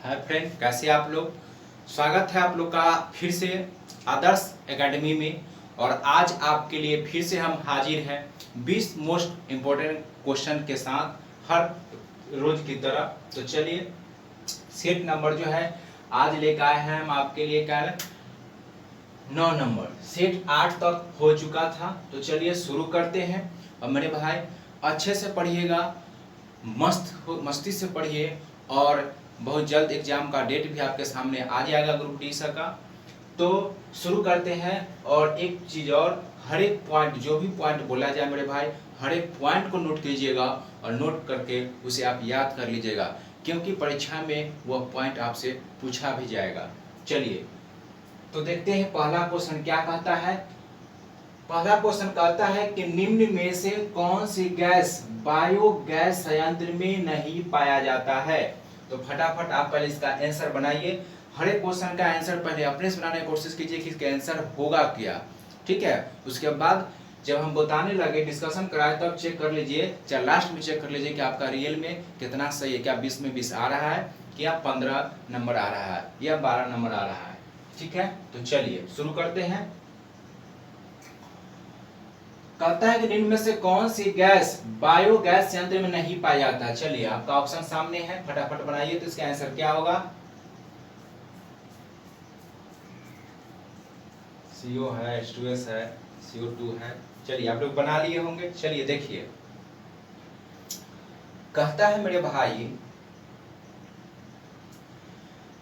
Hi friend, कैसे आप लोग। स्वागत है आप लोग का फिर से आदर्श एकेडमी में। और आज आपके लिए फिर से हम हाजिर हैं 20 मोस्ट इम्पोर्टेंट क्वेश्चन के साथ हर रोज की तरह। तो चलिए, सेट नंबर जो है आज लेकर आए हैं हम आपके लिए क्या है 9 नंबर। सेट 8 तक हो चुका था। तो चलिए शुरू करते हैं। और मेरे भाई अच्छे से पढ़िएगा, मस्ती से पढ़िए और बहुत जल्द एग्जाम का डेट भी आपके सामने आ जाएगा ग्रुप डी का। तो शुरू करते हैं। और एक चीज़ और, हर एक पॉइंट जो भी पॉइंट बोला जाए मेरे भाई, हर एक पॉइंट को नोट कीजिएगा और नोट करके उसे आप याद कर लीजिएगा, क्योंकि परीक्षा में वह पॉइंट आपसे पूछा भी जाएगा। चलिए तो देखते हैं पहला क्वेश्चन क्या कहता है। पहला क्वेश्चन कहता है कि निम्न में से कौन सी गैस बायोगैस संयंत्र में नहीं पाया जाता है। तो फटाफट आप पहले इसका आंसर बनाइए। हर एक क्वेश्चन का आंसर पहले अपने से बनाने की कोशिश कीजिए कि इसका आंसर होगा क्या, ठीक है। उसके बाद जब हम बताने लगे, डिस्कशन कराए, तब चेक कर लीजिए, चाहे लास्ट में चेक कर लीजिए कि आपका रियल में कितना सही है। क्या 20 में 20 आ रहा है, या 15 नंबर आ रहा है, या 12 नंबर आ रहा है, ठीक है। तो चलिए शुरू करते हैं। कहता है कि निम्न में से कौन सी गैस बायोगैस संयंत्र में नहीं पाया जाता है। चलिए आपका ऑप्शन सामने है, फटाफट बनाइए। तो इसका आंसर क्या होगा? CO है, H2S है, CO2 है। चलिए आप लोग बना लिए होंगे। चलिए देखिए, कहता है मेरे भाई,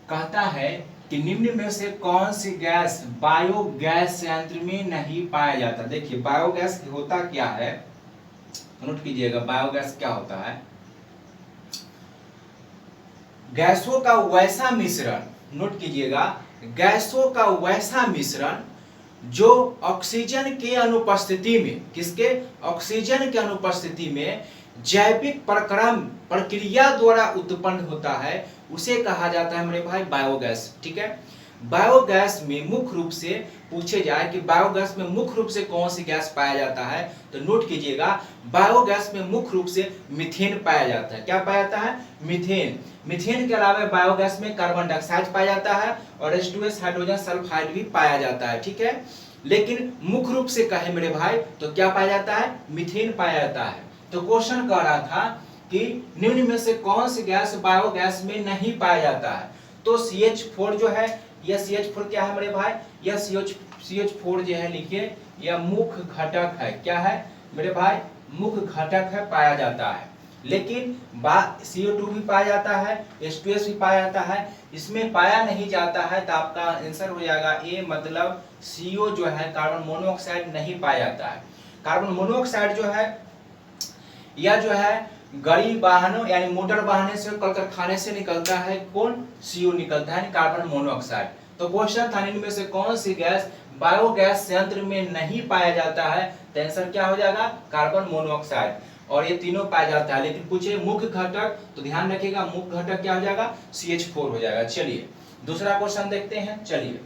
कहता है कि निम्न में से कौन सी गैस बायोगैस संयंत्र में नहीं पाया जाता। देखिए बायोगैस होता क्या है, नोट कीजिएगा। बायोगैस क्या होता है? गैसों का वैसा मिश्रण, नोट कीजिएगा, गैसों का वैसा मिश्रण जो ऑक्सीजन के अनुपस्थिति में, किसके? ऑक्सीजन के अनुपस्थिति में जैविक प्रक्रिया द्वारा उत्पन्न होता है, उसे कहा जाता है मेरे भाई बायोगैस, ठीक है। बायोगैस में मुख्य रूप से पूछे जाए कि बायोगैस में मुख्य रूप से कौन सी गैस पाया जाता है, तो नोट कीजिएगा, बायोगैस में मुख्य रूप से मीथेन पाया जाता है। क्या पाया जाता है? मीथेन। मीथेन के अलावा बायोगैस में कार्बन डाइऑक्साइड पाया जाता है और H2S हाइड्रोजन सल्फाइड भी पाया जाता है, ठीक है। लेकिन मुख्य रूप से कहे मेरे भाई तो क्या पाया जाता है? मीथेन पाया जाता है। तो क्वेश्चन कह रहा था कि निम्न में से कौन सी गैस बायोगैस में नहीं पाया जाता है। तो CH4 जो है, यह CH4 क्या है मेरे भाई? यह CH4 जो है, लिखिए, यह मुख्य घटक है। क्या है मेरे भाई? मुख्य घटक है, पाया जाता है। लेकिन CO2 भी पाया जाता है, H2S भी पाया जाता है। इसमें पाया नहीं जाता है तो आपका आंसर हो जाएगा A, मतलब CO जो है, कार्बन मोनोऑक्साइड नहीं पाया जाता है। कार्बन मोनोऑक्साइड जो है, यह जो है गाड़ी वाहनों यानी मोटर वाहन से, कल कारखाने से निकलता है। कौन? CO निकलता है, कार्बन मोनोऑक्साइड। तो क्वेश्चन था इनमें से कौन सी गैस बायोगैस संयंत्र में नहीं पाया जाता है, तो आंसर क्या हो जाएगा? Carbon monoxide. और ये तीनों पाया जाता है, लेकिन पूछे मुख्य घटक, तो ध्यान रखिएगा मुख्य घटक क्या हो जाएगा? CH4 हो जाएगा। चलिए दूसरा क्वेश्चन देखते हैं। चलिए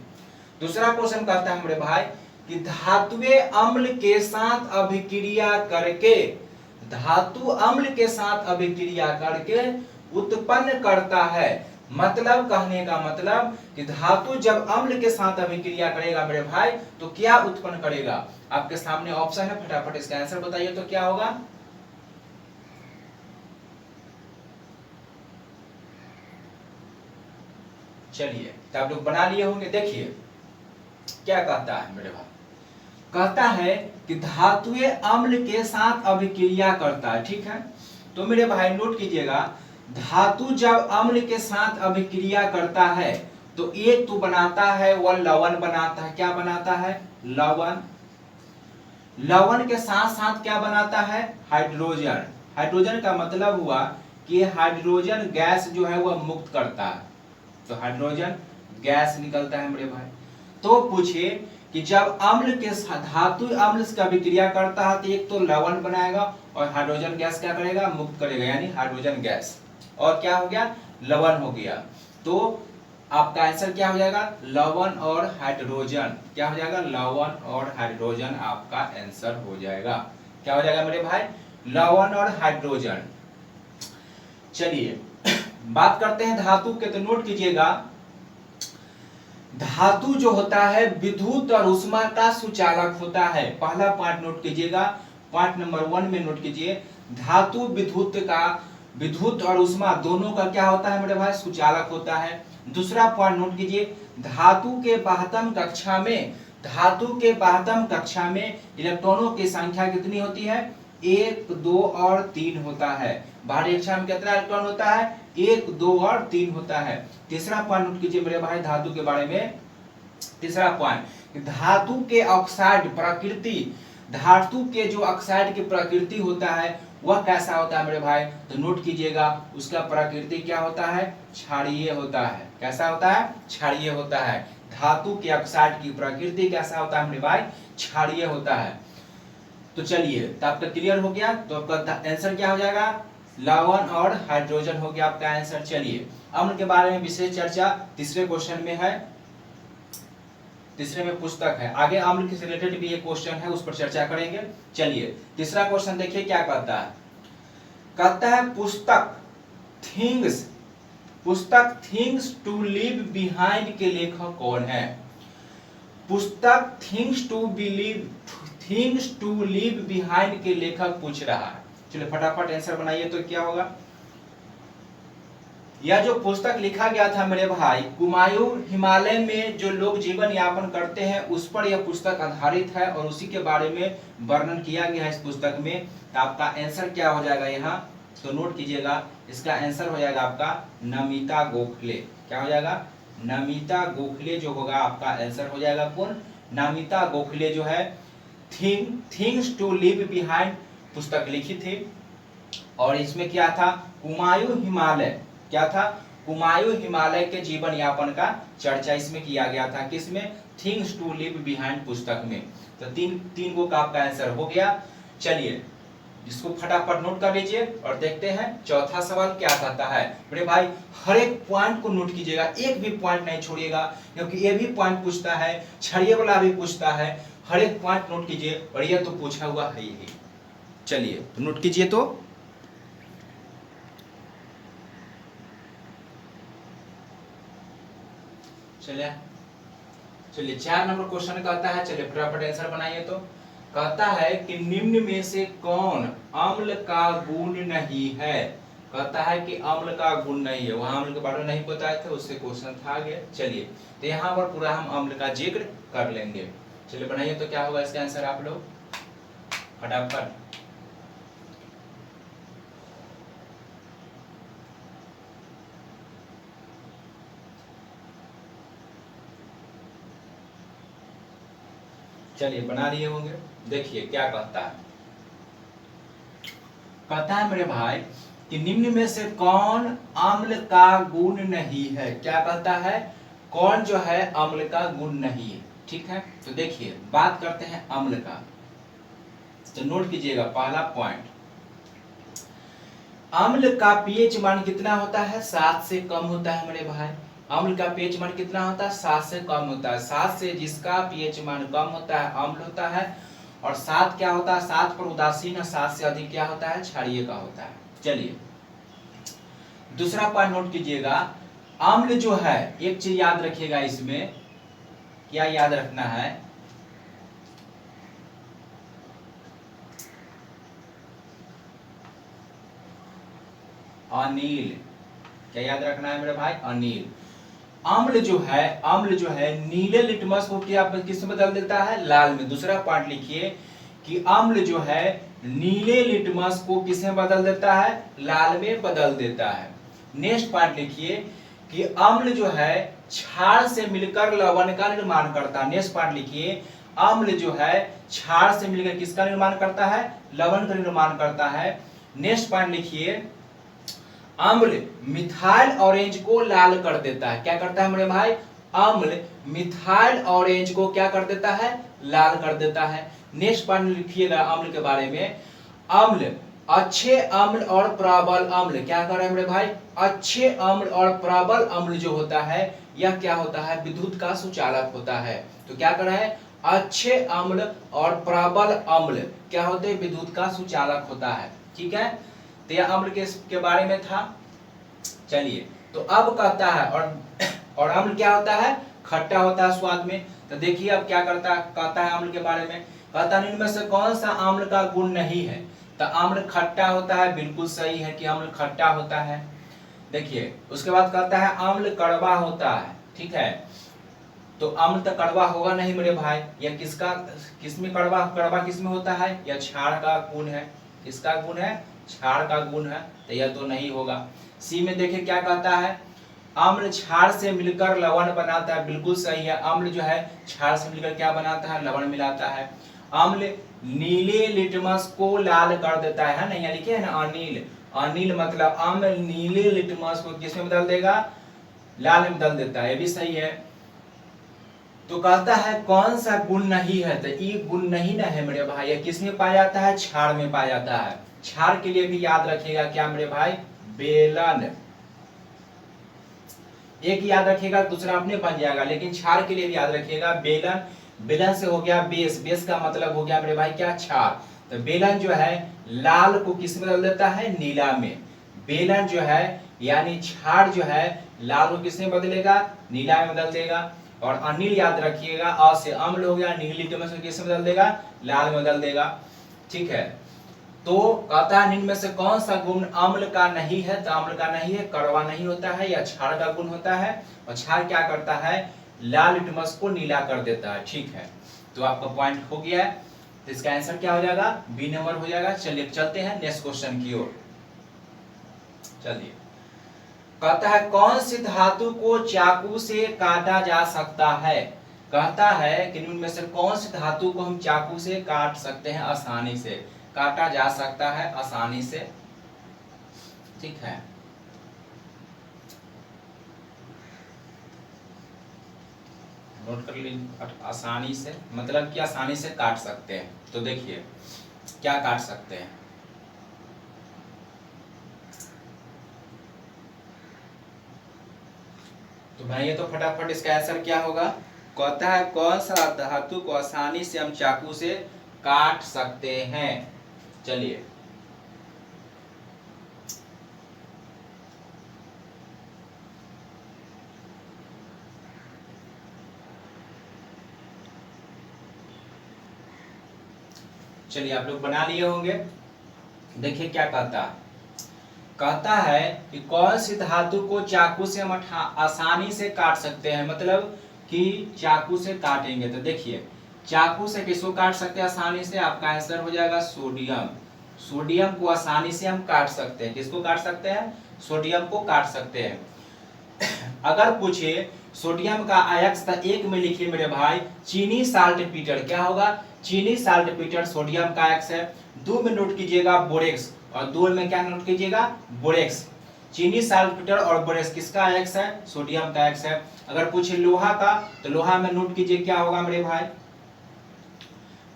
दूसरा क्वेश्चन कहता है मेरे भाई कि धातुए अम्ल के साथ अभिक्रिया करके, धातु अम्ल के साथ अभिक्रिया करके उत्पन्न करता है। मतलब कहने का मतलब कि धातु जब अम्ल के साथ अभिक्रिया करेगा मेरे भाई तो क्या उत्पन्न करेगा। आपके सामने ऑप्शन है, फटाफट इसका आंसर बताइए तो क्या होगा। चलिए तो आप लोग बना लिए होंगे। देखिए क्या कहता है मेरे भाई, कहता है कि धातुए अम्ल के साथ अभिक्रिया करता है, ठीक है। तो मेरे भाई नोट कीजिएगा, धातु जब अम्ल के साथ अभिक्रिया करता है तो एक तो बनाता है, वह लवण बनाता है। क्या बनाता है? लवण। लवण के साथ साथ क्या बनाता है? हाइड्रोजन। हाइड्रोजन का मतलब हुआ कि हाइड्रोजन गैस जो है वह मुक्त करता है, तो हाइड्रोजन गैस निकलता है मेरे भाई। तो पूछिए कि जब अम्ल के साथ धातु अम्ल से अभिक्रिया करता है तो एक तो लवण बनाएगा और हाइड्रोजन गैस क्या करेगा? मुक्त करेगा, यानी हाइड्रोजन गैस। और क्या हो गया? लवण हो गया। तो आपका आंसर क्या हो जाएगा? लवण और हाइड्रोजन। क्या हो जाएगा? लवण और हाइड्रोजन आपका आंसर हो जाएगा। क्या हो जाएगा मेरे भाई? लवण और हाइड्रोजन। चलिए बात करते हैं धातु के, तो नोट कीजिएगा धातु जो होता है विद्युत और उष्मा का सुचालक होता है। पहला पॉइंट नोट कीजिएगा, पॉइंट नंबर 1 में नोट कीजिए, धातु विद्युत और उष्मा दोनों का क्या होता है मेरे भाई, सुचालक होता है। दूसरा पॉइंट नोट कीजिए, धातु के बाह्यतम कक्षा में इलेक्ट्रॉनों की संख्या कितनी होती है, 1, 2 और 3 होता है। बाहरी कक्षा में कितना इलेक्ट्रॉन होता है, 1, 2 और 3 होता है। तीसरा पॉइंट नोट कीजिए मेरे भाई धातु के बारे में, तीसरा पॉइंट, धातु के जो ऑक्साइड की प्रकृति होता है वह कैसा होता है मेरे भाई, तो नोट कीजिएगा उसका प्रकृति क्या होता है, क्षारीय होता है। कैसा होता है, क्षारीय होता है। धातु के ऑक्साइड की प्रकृति कैसा होता है मेरे भाई, क्षारीय होता है। तो चलिए, तो आपका क्लियर हो गया, तो आपका आंसर क्या हो जाएगा, लवण और हाइड्रोजन हो गया आपका आंसर। चलिए, अम्ल के बारे में विशेष चर्चा तीसरे क्वेश्चन में है, तीसरे में पुस्तक है, आगे अम्ल से रिलेटेड भी एक क्वेश्चन है, उस पर चर्चा करेंगे। चलिए, तीसरा क्वेश्चन देखिए क्या कहता है, कहता है पुस्तक थिंग्स टू लीव बिहाइंड के लेखक कौन है। पुस्तक थिंग्स टू लीव बिहाइंड के लेखक पूछ रहा है। चलिए फटाफट आंसर बनाइए, तो क्या होगा, यह जो पुस्तक लिखा गया था मेरे भाई, कुमायूं हिमालय में जो लोग जीवन यापन करते हैं उस पर यह पुस्तक आधारित है और उसी के बारे में वर्णन किया गया है इस पुस्तक में। तो आपका आंसर क्या हो जाएगा यहाँ, तो नोट कीजिएगा, इसका आंसर हो जाएगा आपका नमिता गोखले। क्या हो जाएगा, नमिता गोखले जो होगा आपका आंसर हो जाएगा कौन, नमिता गोखले जो है थिंग्स टू लीव बिहाइंड पुस्तक लिखी थी। और इसमें क्या था, कुमायूं हिमालय, क्या था, कुमायूं हिमालय के जीवन यापन का चर्चा इसमें किया गया था, किसमें, थिंग्स टू लीव बिहाइंड पुस्तक में। तो तीन को का आपका आंसर हो गया। चलिए इसको फटाफट नोट कर लीजिए और देखते हैं चौथा सवाल क्या कहता है। मेरे भाई हर एक पॉइंट को नोट कीजिएगा, एक भी पॉइंट नहीं छोड़िएगा, क्योंकि ये भी पॉइंट पूछता है, छड़िए वाला भी पूछता है, हर एक पॉइंट नोट कीजिए, और ये तो पूछा हुआ है ही। चलिए तो नोट कीजिए, तो चलिए 4 नंबर क्वेश्चन कहता है, चलिए फटाफट आंसर बनाइए। तो कहता है कि निम्न में से कौन अम्ल का गुण नहीं है। कहता है कि अम्ल का गुण नहीं है, वहां अम्ल के बारे में नहीं बताए थे, उससे क्वेश्चन था आगे। चलिए तो यहाँ पर पूरा हम अम्ल का जिक्र कर लेंगे। चलिए बनाइए, तो क्या होगा इसका आंसर आप लोग फटाफट। चलिए बना लिए होंगे, देखिए क्या कहता है। कहता है मेरे भाई कि निम्न में से कौन अम्ल का गुण नहीं है। क्या कहता है, कौन जो है अम्ल का गुण नहीं है। ठीक है, तो देखिए बात करते हैं अम्ल का, तो नोट कीजिएगा पहला पॉइंट, अम्ल का पीएच मान कितना होता है, 7 से कम होता है मेरे भाई। अम्ल का पीएच मान कितना होता है, 7 से कम होता है। 7 से जिसका पीएच मान कम होता है अम्ल होता है, और 7 क्या होता है, 7 पर उदासीन, और 7 से अधिक क्या होता है, क्षारीय का होता है। चलिए दूसरा पॉइंट नोट कीजिएगा, अम्ल जो है, एक चीज याद रखिएगा इसमें, क्या याद रखना है, अनिल, क्या याद रखना है मेरे भाई, अनिल। अम्ल जो है नीले लिटमस को क्या किस में बदल देता है, लाल में। दूसरा पॉइंट लिखिए कि अम्ल जो है नीले लिटमस को किस में बदल देता है, लाल में बदल देता है। नेक्स्ट पॉइंट लिखिए कि अम्ल जो है क्षार से मिलकर लवण का निर्माण करता है। नेक्स्ट पॉइंट लिखिए, अम्ल जो है क्षार से मिलकर किसका निर्माण करता है, लवण का निर्माण करता है। नेक्स्ट पॉइंट लिखिए, अम्ल मिथाइल ऑरेंज को लाल कर देता है। क्या करता है मेरे भाई, अम्ल मिथाइल ऑरेंज को क्या कर देता है, लाल कर देता है। नेक्स्ट पॉइंट लिखिएगा अम्ल के बारे में, अम्ल अच्छे अम्ल और प्रबल अम्ल, क्या कर रहे हैं मेरे भाई, अच्छे अम्ल और प्रबल अम्ल जो होता है यह क्या होता है, विद्युत का सुचालक होता है। तो क्या कर रहे हैं, अच्छे अम्ल और प्रबल अम्ल क्या होते हैं, विद्युत का सुचालक होता है। ठीक है, तो यह अम्ल के बारे में था। चलिए, तो अब कहता है और अम्ल क्या होता है, खट्टा होता है स्वाद में। तो देखिए अब क्या कहता है अम्ल के बारे में, कहता है इनमें से कौन सा अम्ल का गुण नहीं है। तो अम्ल खट्टा होता है, बिल्कुल सही है कि अम्ल खट्टा होता है। देखिए उसके बाद कहता है अम्ल कड़वा होता है, ठीक है। तो अम्ल तो कड़वा होगा नहीं मेरे भाई, यह किसमें कड़वा किसमें होता है, यह क्षार का गुण है। किसका गुण है, क्षार का गुण है, तो यह तो नहीं होगा। सी में देखिए क्या कहता है, अम्ल क्षार से मिलकर लवण बनाता है, बिल्कुल सही है। अम्ल जो है क्षार से मिलकर क्या बनाता है, लवण मिलाता है। अम्ल नीले लिटमस को लाल कर देता है ना, यहाँ लिखे है ना अनिल, अनिल मतलब अम्ल नीले लिटमस को किसमें बदल देगा, लाल में बदल देता है, ये भी सही है। तो कहता है कौन सा गुण नहीं है, तो ये गुण नहीं ना है मेरे भाई, ये किसमें पाया जाता है, क्षार में पाया जाता है। क्षार के लिए भी याद रखिएगा क्या मेरे भाई, बेलन। एक याद रखिएगा दूसरा अपने बन जाएगा, लेकिन क्षार के लिए भी याद रखिएगा बेलन। बेलन से हो गया बेस, बेस का मतलब हो गया मेरे भाई क्या, क्षार। तो बेलन जो है लाल को किस में बदल देता है, नीला में। बेलन जो है यानी क्षार जो है लाल को किस में बदलेगा, नीला में बदल देगा। और अनिल याद रखिएगा, अ से अम्ल हो गया, नीली में किस में बदल देगा, लाल में बदल देगा, ठीक है। तो कहता है इनमें से कौन सा गुण अम्ल का नहीं है, तो अम्ल का नहीं है, कड़वा नहीं होता है, या क्षार का गुण होता है। और क्षार क्या करता है, लाल लिटमस को नीला कर देता है, ठीक है। तो आपका पॉइंट हो गया है, तो इसका आंसर क्या हो जाएगा, बी नंबर हो जाएगा। चलिए चलते हैं नेक्स्ट क्वेश्चन की ओर। चलिए कहता है कौन सी धातु को चाकू से काटा जा सकता है। कहता है कि इनमें से कौन सी धातु को हम चाकू से काट सकते हैं, आसानी से काटा जा सकता है, आसानी से, ठीक है। नोट कर लीजिए, आसानी से मतलब कि आसानी से काट सकते हैं। तो देखिए क्या काट सकते हैं, तो भाई तो फटाफट इसका आंसर क्या होगा, कहता है कौन सा धातु को आसानी से हम चाकू से काट सकते हैं। चलिए चलिए आप लोग बना लिए होंगे। देखिए क्या कहता है कि कौन सी धातु को चाकू से हम आसानी से काट सकते हैं, मतलब कि चाकू से काटेंगे। तो देखिए चाकू से किसको काट सकते हैं आसानी से, आपका आंसर हो जाएगा सोडियम। सोडियम को आसानी से हम काट सकते हैं, किसको काट सकते हैं, सोडियम को काट सकते हैं। अगर पूछे सोडियम का आयस्क एक में लिखिए मेरे भाई, चीनी साल्ट पीटर, क्या होगा, चीनी साल्ट पीटर सोडियम का आयस्क है। दो में नोट कीजिएगा बोरेक्स, और दो में क्या नोट कीजिएगा, बोरेक्स। चीनी साल्टपेटर और बोरेक्स किसका आयस्क है, सोडियम का आयस्क है। अगर पूछे लोहा का, तो लोहा में नोट कीजिए क्या होगा मेरे भाई,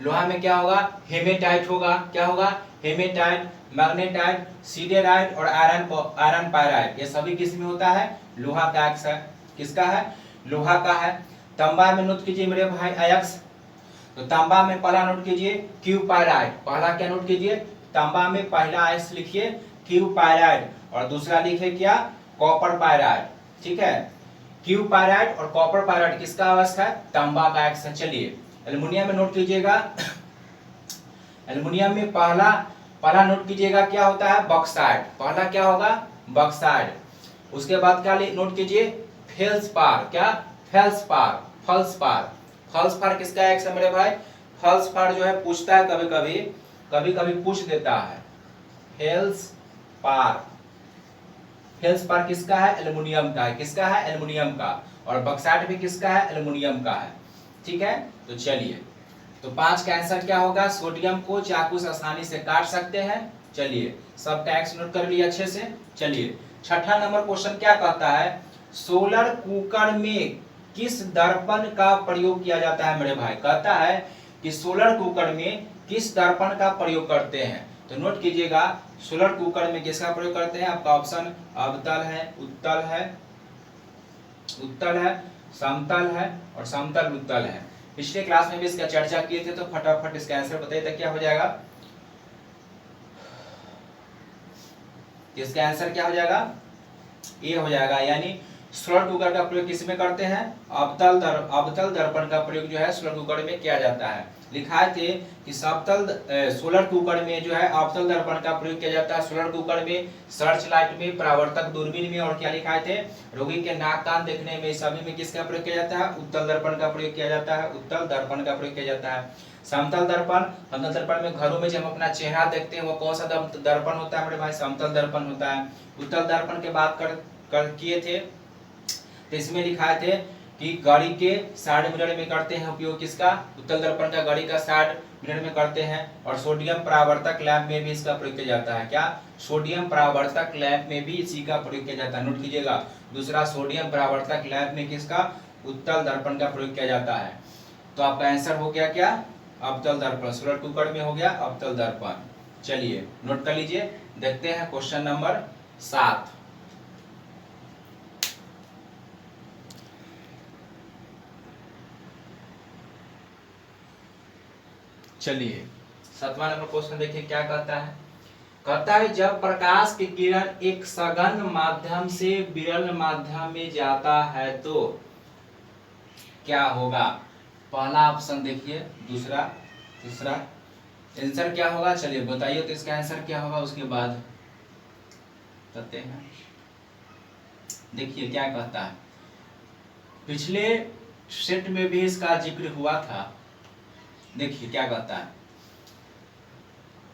लोहा में क्या होगा, हेमेटाइट होगा, क्या होगा, हेमेटाइट, मैग्नेटाइट, सिडेराइट और आयरन पायराइट, ये सभी किस में होता है, लोहा का आयस्क है। किसका है, लोहा का है। तांबा में नोट कीजिए मेरे भाई आयस्क, तो तांबा में पहला नोट कीजिए क्यू पायराइट, पहला क्या नोट कीजिए, तांबा में पहला आयस्क लिखिए क्यू पायराइट, और दूसरा लिखिए क्या, कॉपर पायराइट, ठीक है। क्यू पायराइट और कॉपर पायराइट किसका आयस्क है, तांबा का आयस्क है। चलिए एल्युमिनियम में नोट कीजिएगा, एल्युमिनियम में पहला नोट कीजिएगा क्या होता है, बॉक्साइट, पहला क्या होगा, बॉक्साइट। उसके बाद क्या नोट कीजिए, फेल्सपार, क्या, फेल्सपार, फल्सपार, फल्सपार किसका आयस्क है मेरे भाई, फल्सपार जो है पूछता है कभी कभी पूछ देता है। फेल्सपार, फेल्सपार किसका है, एल्युमिनियम का है, किसका है, एल्युमिनियम का। और बॉक्साइट भी किसका है, एल्युमिनियम का है, ठीक है। तो चलिए, तो 5 का आंसर क्या होगा, सोडियम को चाकू से आसानी से काट सकते हैं। चलिए सब टैक्स नोट कर लिए अच्छे से। चलिए छठा नंबर क्वेश्चन क्या कहता है, सोलर कुकर में किस दर्पण का प्रयोग किया जाता है मेरे भाई। कहता है कि सोलर कुकर में किस दर्पण का प्रयोग करते हैं। तो नोट कीजिएगा, सोलर कुकर में किसका प्रयोग करते हैं, आपका ऑप्शन अवतल है, उत्तल है, समतल है और समतल उत्तल है। पिछले क्लास में भी इसका चर्चा किए थे, तो फटाफट इसका आंसर बताइए तो क्या हो जाएगा, इसका आंसर क्या हो जाएगा, ए हो जाएगा। यानी स्लर कुकर का प्रयोग किसमें करते हैं? अवतल दर्पण का प्रयोग जो है स्लर कुकर में किया जाता है। लिखा थे कि सोलर कुकर में जो है अवतल दर्पण का प्रयोग किया जाता है। सोलर कुकर में, सर्च लाइट में, परावर्तक दूरबीन में, और क्या लिखा थे? रोगी के नाक कान देखने में, सभी में किसका प्रयोग किया जाता है? उत्तल दर्पण का प्रयोग किया जाता है। उत्तल दर्पण का प्रयोग किया जाता है। समतल दर्पण में घरों में जब हम अपना चेहरा देखते हैं वो कौन सा दर्पण होता है मेरे भाई? समतल दर्पण होता है। उत्तल दर्पण के बात कर किए थे तो इसमें लिखाए थे कि गाड़ी के साइड मिरर में करते हैं उपयोग किसका? उत्तल दर्पण का गाड़ी का साइड मिरर में करते हैं। और सोडियम परावर्तक लैंप में भी इसका प्रयोग किया जाता है। क्या? सोडियम परावर्तक लैंप में भी इसी का प्रयोग किया जाता है। नोट कीजिएगा, दूसरा सोडियम परावर्तक लैंप में किसका? उत्तल दर्पण का प्रयोग किया जाता है। तो आपका आंसर हो गया क्या? अवतल दर्पण। सोलर कुकर में हो गया अवतल दर्पण। चलिए नोट कर लीजिए, देखते हैं क्वेश्चन नंबर 7। चलिए 7वां नंबर क्वेश्चन देखिए क्या कहता है। कहता है जब प्रकाश की किरण एक सघन माध्यम से विरल माध्यम में जाता है तो क्या होगा? पहला ऑप्शन देखिए, दूसरा, तीसरा, आंसर क्या होगा? चलिए बताइए तो इसका आंसर क्या होगा, उसके बाद बताते हैं। देखिए क्या कहता है, पिछले सेट में भी इसका जिक्र हुआ था। देखिए क्या कहता है,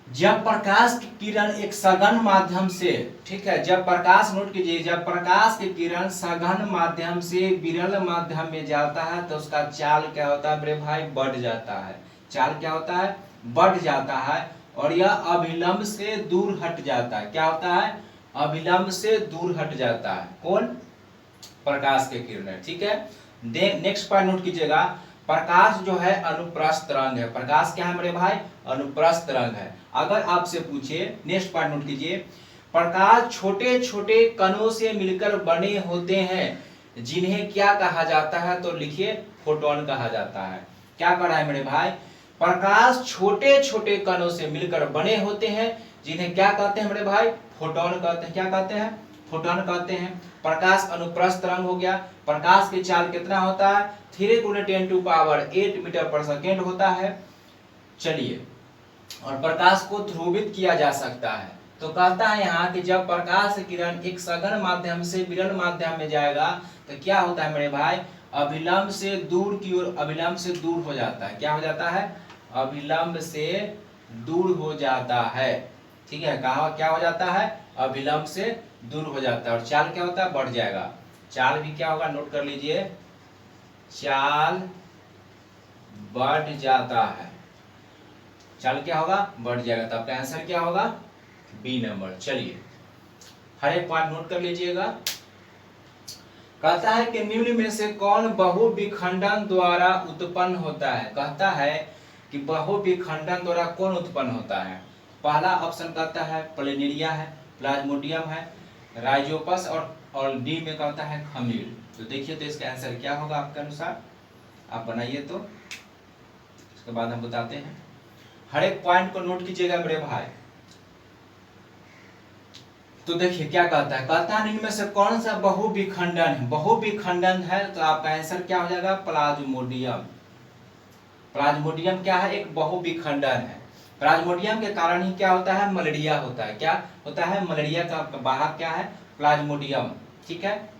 जब प्रकाश की किरण एक सघन माध्यम से, ठीक है, जब प्रकाश, नोट कीजिए, जब प्रकाश की किरण सघन माध्यम से विरल माध्यम में जाता है तो उसका चाल क्या होता है मेरे भाई? बढ़ जाता है। चाल क्या होता है? बढ़ जाता है। और यह अभिलंब से दूर हट जाता है। क्या होता है? अभिलंब से दूर हट जाता है। कौन? प्रकाश के किरण। ठीक है, नेक्स्ट पॉइंट नोट कीजिएगा, प्रकाश जो है अनुप्रस्थ तरंग है। प्रकाश क्या है मेरे भाई? अनुप्रस्थ तरंग है। अगर आपसे पूछे, नेक्स्ट पॉइंट नोट कीजिए, प्रकाश छोटे छोटे कणों से मिलकर बने होते हैं जिन्हें क्या कहा जाता है? तो लिखिए फोटोन कहा जाता है। क्या कर रहा है मेरे भाई? प्रकाश छोटे छोटे कणों से मिलकर बने होते हैं जिन्हें क्या कहते हैं मेरे भाई? फोटोन कहते हैं। क्या कहते हैं? फोटोन कहते हैं। प्रकाश अनुप्रस्थ तरंग हो गया। प्रकाश की चाल कितना होता है? 3 × 10⁸ मीटर पर सेकेंड होता है। चलिए, और प्रकाश को ध्रुवित किया जा सकता है। तो कहता है यहाँ कि जब प्रकाश की किरण एक सघन माध्यम से विरल माध्यम में जाएगा तो क्या होता है मेरे भाई? अभिलंब से दूर की ओर, अभिलंब से दूर हो जाता है। क्या हो जाता है? अभिलंब से दूर हो जाता है। ठीक है, कहा क्या हो जाता है? अभिलंब से दूर हो जाता है। और चाल क्या होता है? बढ़ जाएगा। चाल भी क्या होगा? नोट कर लीजिए, चाल बढ़ जाता है। चाल क्या होगा? बढ़ जाएगा। तो आपका आंसर क्या होगा? B number. चलिए हर एक पॉइंट नोट कर लीजिएगा। कहता है कि निम्न में से कौन बहुविखंडन द्वारा उत्पन्न होता है? कहता है कि बहुविखंडन द्वारा कौन उत्पन्न होता है? पहला ऑप्शन कहता है प्लेनेरिया है, प्लाज्मोडियम है, राइजोपस, और डी में कहता है खमीर। तो देखिए तो इसका आंसर क्या होगा आपके अनुसार? आप बनाइए तो इसके बाद हम बताते हैं। हर एक पॉइंट को नोट कीजिएगा मेरे भाई। तो देखिए क्या कहता है, कहता है इनमें से कौन सा बहुविखंडन है? बहुविखंडन है तो आपका आंसर क्या हो जाएगा? प्लाज्मोडियम। प्लाज्मोडियम क्या है? एक बहुविखंडन है। प्लाज्मोडियम के कारण ही क्या होता है? मलेरिया होता है। क्या होता है? मलेरिया का वाहक क्या है? प्लाज्मोडियम। ठीक है,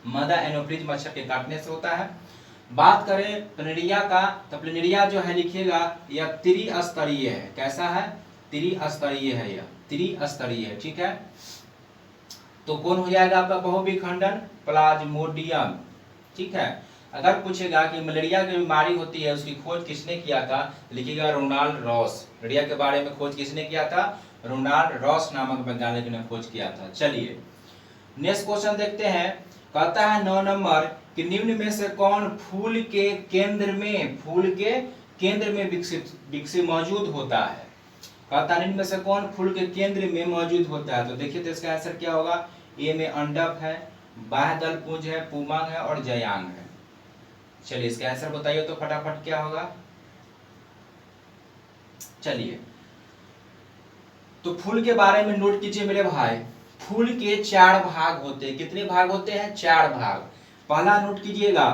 मादा एनोफ्लिज मच्छर के काटने से होता है। बात करें प्लेनेरिया का, तो प्लेनेरिया जो है लिखिएगा यह त्रिस्तरीय है। कैसा है? त्रिस्तरीय है, यह त्रिस्तरीय है। ठीक है, तो कौन हो जाएगा आपका बहुविखंडन? प्लाज्मोडियम। ठीक है, अगर पूछेगा कि मलेरिया की बीमारी होती है उसकी खोज किसने किया था, लिखिएगा रोनाल्ड रॉस। मलेरिया के बारे में खोज किसने किया था? रोनाल्ड रॉस नामक वैज्ञानिक ने खोज किया था। चलिए नेक्स्ट क्वेश्चन देखते हैं। कहता है 9 नंबर कि निम्न में से कौन फूल के केंद्र में विकसित मौजूद होता है? कहता है निम्न में से कौन फूल के केंद्र में मौजूद होता है? तो देखिए तो इसका आंसर क्या होगा? ए में अंडक है, बाह्यदल पुंज है, पुमांग है और जयांग है। चलिए इसका आंसर बताइए तो फटाफट क्या होगा? चलिए तो फूल के बारे में नोट कीजिए मेरे भाई। फूल के 4 भाग होते हैं। कितने भाग होते हैं? 4 भाग। पहला नोट कीजिएगा,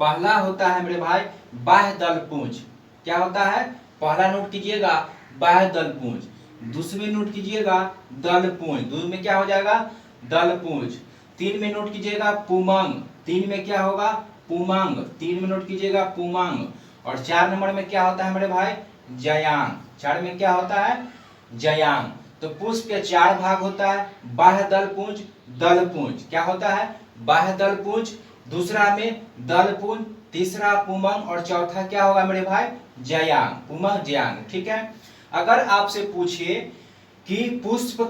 पहला होता है मेरे भाई बाह्य दलपुंज। क्या होता है? पहला नोट कीजिएगा बाह्य दलपुंज। दूसरे नोट कीजिएगा दलपुंज। दूसरे में क्या हो जाएगा? दलपुंज। 3 में नोट कीजिएगा पुमंग। 3 में क्या होगा? पुमंग। 3 में नोट कीजिएगा पुमंग। और 4 नंबर में क्या होता है मेरे भाई? जयांग। 4 में क्या होता है? जयांग। तो पुष्प के 4 भाग होता है, बाह्य दलपुंज, दलपुंज। क्या होता है? बाह्य दलपुंज, दूसरा में दलपुंज, तीसरा पुमंग और चौथा क्या होगा मेरे भाई? जयांग। पुमंग जयांग। ठीक है। अगर आपसे पूछे कि पुष्प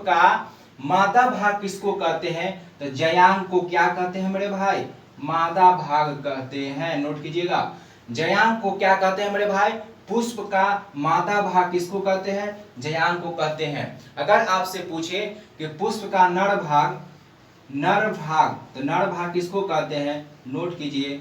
का मादा भाग किसको कहते हैं, तो जयांग को क्या कहते हैं मेरे भाई? मादा भाग कहते हैं। नोट कीजिएगा, जयांग को क्या कहते हैं मेरे भाई? पुष्प का मादा भाग किसको कहते हैं? जयांग को कहते हैं। अगर आपसे पूछे कि पुष्प का नर भाग तो नर भाग किसको कहते हैं? नोट कीजिए,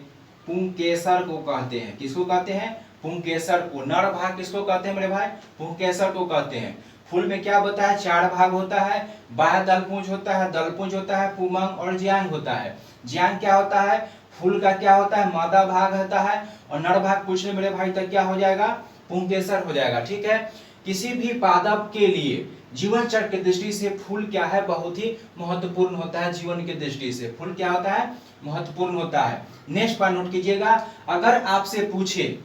पुंकेसर को कहते हैं। किसको कहते हैं? पुंकेसर को। नर भाग किसको कहते हैं मेरे भाई? पुंकेसर को कहते हैं। फूल में क्या होता है? 4 भाग होता है, बाह्य दलपुंज होता है, दलपुंज होता है, पुमंग और ज्यांग होता है। ज्यांग क्या होता है? फूल का क्या होता है? मादा भाग होता है। और नर भाग पूछ ले मेरे भाई तो क्या हो जाएगा? पुंकेसर हो जाएगा। ठीक है। किसी भी पादप के लिए जीवन चक्र की दृष्टि से फूल क्या है? बहुत ही महत्वपूर्ण होता है। जीवन की दृष्टि से फूल क्या होता है? महत्वपूर्ण होता है। नेक्स्ट पॉइंट नोट कीजिएगा, अगर आपसे पूछे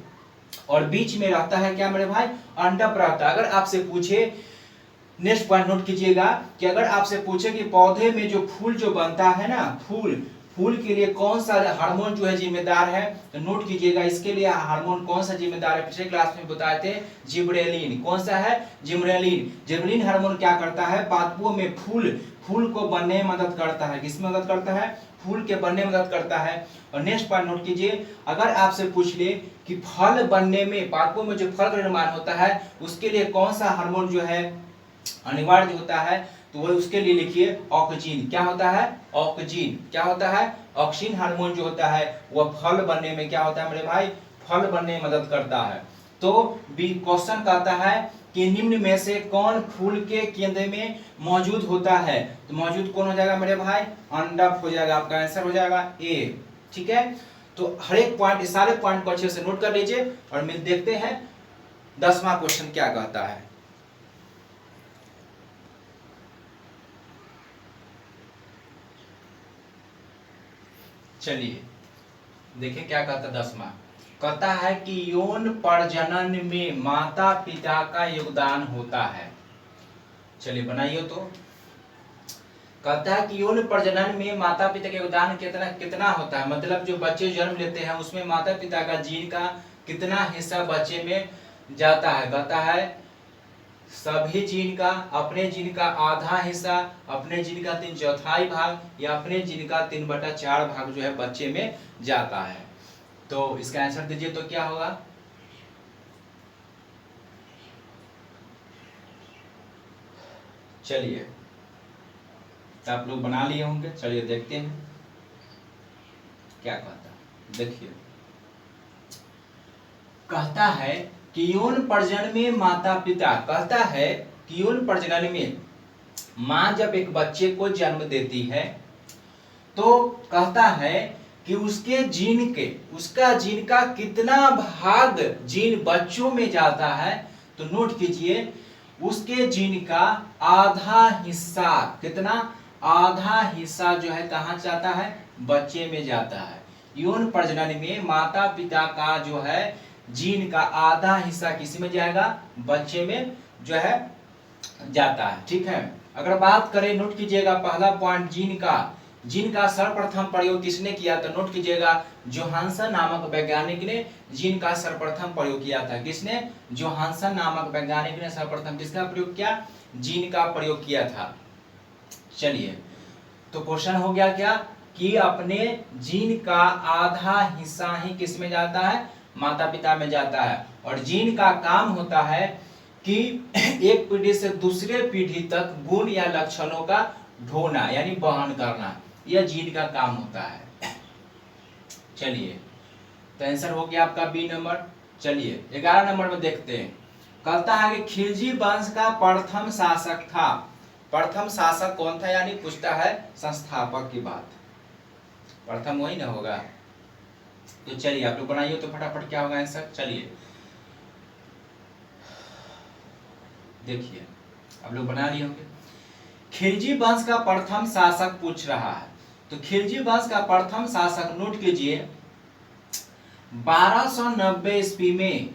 और बीच में रहता है क्या मेरे भाई? अंडप रहता है। अगर आपसे पूछे, नेक्स्ट पॉइंट नोट कीजिएगा कि अगर आपसे पूछे कि पौधे में जो फूल जो बनता है ना, फूल के लिए कौन सा हार्मोन जो है जिम्मेदार है, तो नोट कीजिएगा इसके लिए हार्मोन कौन सा जिम्मेदार है? पिछले क्लास में बताए थे, जिब्रेलिन। कौन सा है? जिब्रेलिन। जिब्रेलिन हार्मोन क्या करता है? पादपों में फूल को बनने में मदद करता है। किसमें मदद करता है? फूल के बनने में मदद करता है। और नेक्स्ट पॉइंट नोट कीजिए, अगर आपसे पूछ ले कि फल बनने में, पादपों में जो फल का निर्माण होता है उसके लिए कौन सा हार्मोन जो है अनिवार्य होता है, तो वो उसके लिए लिखिए ऑक्सीन। क्या होता है? ऑक्सीन। क्या होता है? ऑक्सीन हार्मोन जो होता है वह फल बनने में क्या होता है मेरे भाई? फल बनने में मदद करता है। तो बी क्वेश्चन कहता है कि निम्न में से कौन फूल के केंद्र में मौजूद होता है, तो मौजूद कौन हो जाएगा मेरे भाई? अंडक हो जाएगा। आपका आंसर हो जाएगा ए। ठीक है। तो हर एक पॉइंट, सारे पॉइंट को अच्छे से नोट कर लीजिए और मिल देखते हैं 10वां क्वेश्चन क्या कहता है। चलिए देखिए क्या कहता है 10वां। कहता है कि यौन प्रजनन में माता पिता का योगदान होता है। चलिए बनाइए। तो कहता है कि यौन प्रजनन में माता पिता का योगदान कितना होता है, मतलब जो बच्चे जन्म लेते हैं उसमें माता पिता का जीन का कितना हिस्सा बच्चे में जाता है। कहता है सभी जीन का, अपने जीन का आधा हिस्सा, अपने जीन का 3/4 भाग या अपने जीन का 3/4 भाग जो है बच्चे में जाता है। तो इसका आंसर दीजिए तो क्या होगा? चलिए तो आप लोग बना लिए होंगे। चलिए देखते हैं क्या कहता है। देखिए कहता है कि यौन प्रजनन में माता पिता, कहता है कि यौन प्रजनन में मां जब एक बच्चे को जन्म देती है तो कहता है कि उसका जीन का कितना भाग जीन बच्चों में जाता है, तो नोट कीजिए उसके जीन का आधा हिस्सा, कितना? आधा हिस्सा जो है कहां जाता है? बच्चे में जाता है। यौन प्रजनन में माता पिता का जो है जीन का आधा हिस्सा किस में जाएगा? बच्चे में जो है जाता है। ठीक है। अगर बात करें, नोट कीजिएगा पहला पॉइंट जीन का सर्वप्रथम प्रयोग किसने किया? तो नोट कीजिएगा जोहानसन नामक वैज्ञानिक ने जीन का सर्वप्रथम प्रयोग किया था। किसने? जोहानसन नामक वैज्ञानिक ने सर्वप्रथम किसका प्रयोग किया? जीन का प्रयोग किया था। चलिए तो क्वेश्चन हो गया क्या कि अपने जीन का आधा हिस्सा ही किस में जाता है? माता पिता में जाता है। और जीन का काम होता है कि एक पीढ़ी से दूसरे पीढ़ी तक गुण या लक्षणों का ढोना यानी वहन करना, यह जीन का काम होता है। चलिए तो आंसर हो गया आपका बी नंबर। चलिए 11 नंबर में देखते हैं। कहता है कि खिलजी वंश का प्रथम शासक था। प्रथम शासक कौन था, यानी पूछता है संस्थापक की बात, प्रथम वही ना होगा। तो चलिए आप लोग बनाइए तो फटाफट क्या होगा आंसर। चलिए देखिए आप लोग बना लिए होंगे। खिलजी वंश का प्रथम शासक पूछ रहा है, तो खिलजी वंश का प्रथम शासक नोट कीजिए 1290 ईस्वी में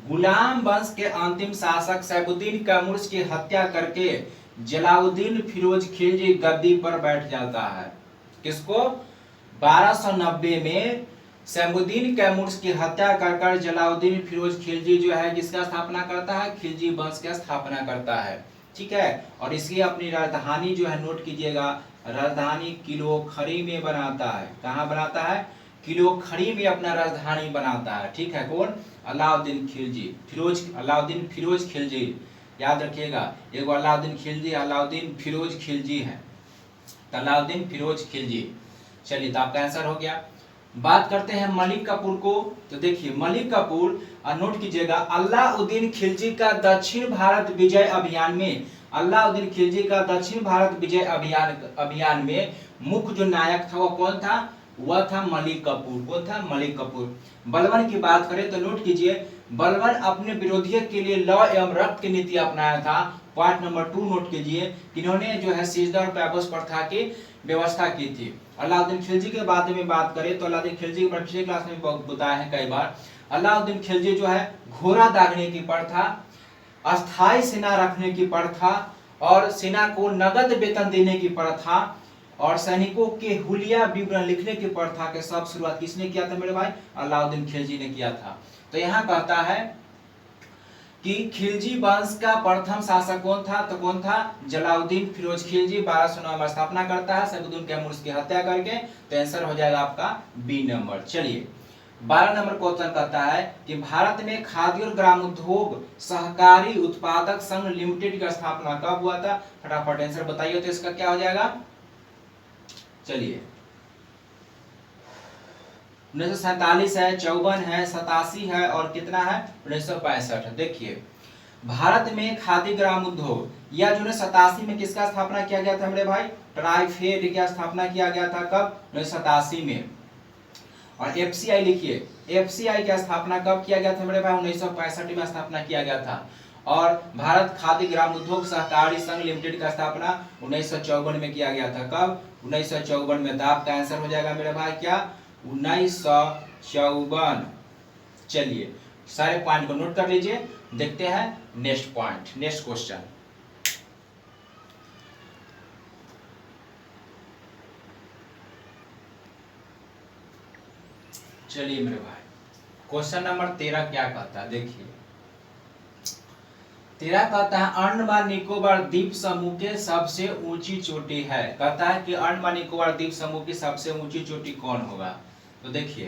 गुलाम वंश के अंतिम शासक सैफुद्दीन कैमूर की हत्या करके जलाउद्दीन फिरोज खिलजी गद्दी पर बैठ जाता है। किसको? 1290 में सैफुद्दीन कैमूर की हत्या कर जलाउद्दीन फिरोज खिलजी जो है किसका स्थापना करता है? खिलजी वंश का स्थापना करता है। ठीक है, और इसकी अपनी राजधानी जो है नोट कीजिएगा, राजधानी किलोखड़ी में बनाता है। कहाँ बनाता है? किलोखड़ी में अपना राजधानी बनाता है। ठीक है, कौन? अलाउद्दीन खिलजी, अलाउद्दीन फिरोज खिलजी। याद रखिएगा, एक अलाउद्दीन खिलजी, अलाउद्दीन फिरोज खिलजी है, तो अलाउद्दीन फिरोज खिलजी। चलिए तो आपका आंसर हो गया। बात करते हैं मलिक काफूर को, तो देखिए मलिक काफूर नोट कीजिएगा, अलाउद्दीन खिलजी का दक्षिण भारत विजय अभियान में, अलाउद्दीन खिलजी का दक्षिण भारत विजय अभियान में मुख्य जो नायक था वो कौन था? वह था मलिक काफूर। कौन था? मलिक काफूर। बलबन की बात करें तो नोट कीजिए, बलबन अपने विरोधियों के लिए लौ एवं रक्त की नीति अपनाया था। पॉइंट नंबर 2 नोट कीजिए, इन्होंने जो है सिजदा और पैबोस प्रथा की व्यवस्था की थी। अलाउद्दीन खिलजी के बारे में बात करें तो अलाउद्दीन खिलजी के बारे में पिछले क्लास में बताया है कई बार। अलाउद्दीन खिलजी जो है घोड़ा दागने की प्रथा, अस्थायी सेना रखने की प्रथा और सेना को नगद वेतन देने की प्रथा और सैनिकों के हुलिया विवरण लिखने की प्रथा के सब शुरुआत किसने किया था मेरे भाई? अलाउद्दीन खिलजी ने किया था। तो यहाँ कहता है कि खिलजी वंश का प्रथम शासक कौन था? तो कौन था? जलाउद्दीन फिरोज खिलजी। 1209 में स्थापना करता है सैफुद्दीन कैमूर की हत्या करके। तो आंसर हो जाएगा आपका बी नंबर। चलिए 12 नंबर क्वेश्चन कहता है कि भारत में खाद्य और ग्रामोद्योग सहकारी उत्पादक संघ लिमिटेड की स्थापना कब हुआ था? फटाफट आंसर बताइए तो इसका क्या हो जाएगा। चलिए 1947 है, 54 है, 87 है और कितना है? 1965 है। देखिए भारत में खादी ग्राम उद्योग या जो 87 में किसका स्थापना किया गया था मेरे भाई? ट्राइफेड की स्थापना किया गया था। कब? 1987 में। और एफसीआई लिखिए, एफसीआई की स्थापना कब किया गया था मेरे भाई? 1965 में स्थापना किया गया था। और भारत खादी ग्राम उद्योग सहकारी संघ लिमिटेड का स्थापना 1954 में किया गया था। कब? 1954 में। तो आपका आंसर हो जाएगा मेरे भाई क्या? 1954। चलिए सारे पॉइंट को नोट कर लीजिए, देखते हैं नेक्स्ट पॉइंट, नेक्स्ट क्वेश्चन। चलिए मेरे भाई क्वेश्चन नंबर 13 क्या कहता है? देखिए 13 कहता है अंडमान निकोबार द्वीप समूह के सबसे ऊंची चोटी है। कहता है कि अंडमान निकोबार द्वीप समूह की सबसे ऊंची चोटी कौन होगा? तो देखिए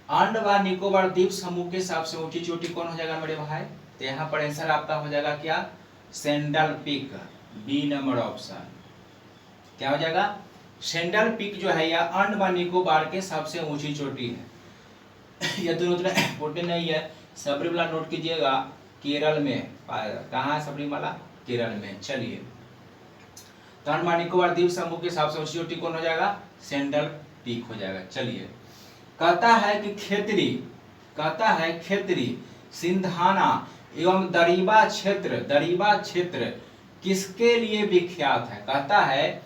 अंडमान निकोबार द्वीप समूह के सबसे ऊंची चोटी कौन हो जाएगा मेरे भाई? तो यहाँ पर आंसर आपका हो जाएगा क्या? Sandal peak, B number option. क्या हो जाएगा? सेंडल पीक जो है यह अंडमान निकोबार के सबसे ऊंची चोटी है। यह दोनों उतना इम्पोर्टेंट नहीं है। सबरीमाला नोट कीजिएगा, केरल में पाएगा। कहाँ है सबरीमाला? केरल में। चलिए तो अंडमान निकोबार द्वीप समूह के सबसे ऊंची चोटी कौन हो जाएगा? सेंडल पीक हो जाएगा। चलिए कहता है कि खेतरी, कहता है खेतरी, सिंधाना एवं दरीबा क्षेत्र किसके लिए विख्यात है? कहता है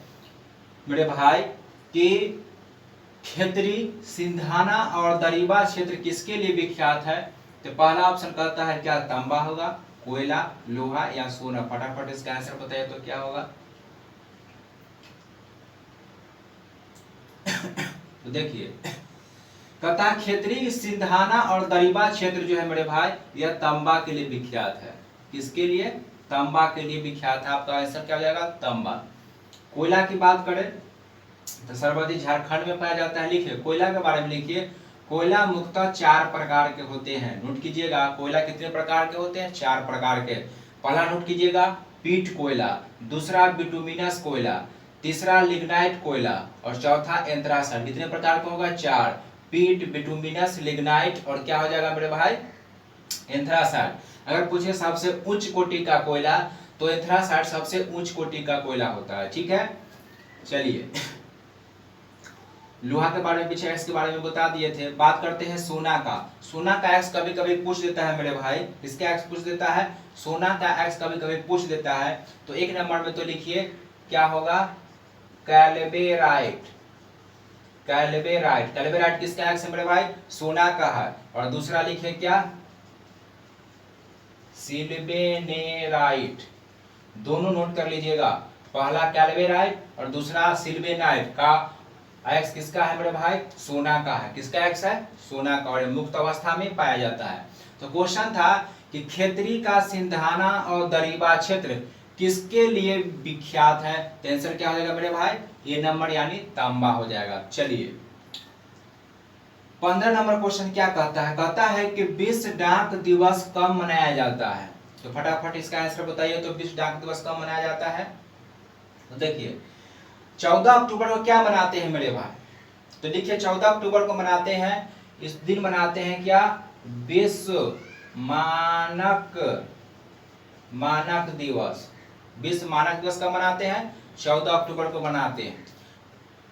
मेरे भाई कि खेतरी, सिंधाना और दरीबा क्षेत्र किसके लिए विख्यात है? तो पहला ऑप्शन कहता है क्या? तांबा होगा, कोयला, लोहा या सोना। फटाफट इसका आंसर बताइए तो क्या होगा? तो देखिए कहता है खेतरी, सिंधाना और दरीबा क्षेत्र जो है मेरे भाई यह तांबा के लिए विख्यात है। किसके लिए? तांबा के लिए विख्यात है। आपका आंसर क्या हो जाएगा? तांबा। कोयला की बात करें तो सर्वाधिक झारखंड में पाया जाता है। लिखिए कोयला के बारे में लिखिए, कोयला मुख्यतः 4 प्रकार के होते हैं। नोट कीजिएगा कोयला कितने प्रकार के होते हैं? 4 प्रकार के। पहला नोट कीजिएगा पीट कोयला, दूसरा बिटुमिनस कोयला, तीसरा लिग्नाइट कोयला और चौथा एंथ्रासाइट। कितने प्रकार का होगा? 4। पीट, बिटुमिनस, लिग्नाइट और क्या हो जाएगा मेरे भाई? एंथ्रासाइड। अगर पूछे सबसे उच्च कोटि का कोयला तो एंथ्रासाइड सबसे उच्च कोटि का कोयला होता है। ठीक है, चलिए लोहा के बारे में पीछे एक्स के बारे में बता दिए थे। बात करते हैं सोना का। सोना का एक्स कभी कभी पूछ देता है मेरे भाई, इसका एक्स पूछ देता है, सोना का एक्स कभी कभी पूछ देता है। तो एक नंबर में तो लिखिए क्या होगा, कैल्वेराइट। कैल्वेराइट, कैल्वेराइट किसका एक्स है मेरे भाई, सोना का है। और दूसरा लिखिए क्या, सिल्वेनेराइट। दोनों नोट कर लीजिएगा, पहला कैल्वेराइट और दूसरा सिल्वेनाइट का एक्स किसका है मेरे भाई, सोना का है। किसका एक्स है, सोना का, और मुक्त अवस्था में पाया जाता है। तो क्वेश्चन था कि खेतरी का सिंधाना और दरीबा क्षेत्र किसके लिए विख्यात है। तो आंसर क्या हो जाएगा मेरे भाई, ये नंबर यानी तांबा हो जाएगा। चलिए 15 नंबर क्वेश्चन क्या कहता है, कहता है कि विश्व डाक दिवस कब मनाया जाता है। तो फटाफट इसका आंसर बताइए। तो विश्व डाक दिवस कब मनाया जाता है, तो देखिए 14 अक्टूबर को क्या मनाते हैं मेरे भाई, तो देखिए 14 अक्टूबर को मनाते हैं, इस दिन मनाते हैं क्या, विश्व मानक दिवस। विश्व मानक दिवस कब मनाते हैं, 14 अक्टूबर को मनाते हैं।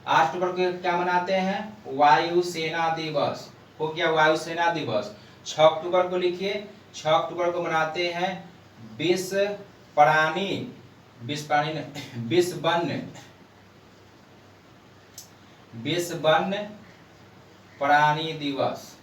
8 अक्टूबर को क्या मनाते हैं, वायुसेना दिवस हो गया, वायुसेना दिवस। 6 अक्टूबर को लिखिए, 6 अक्टूबर को मनाते हैं विश्व वन्य प्राणी दिवस।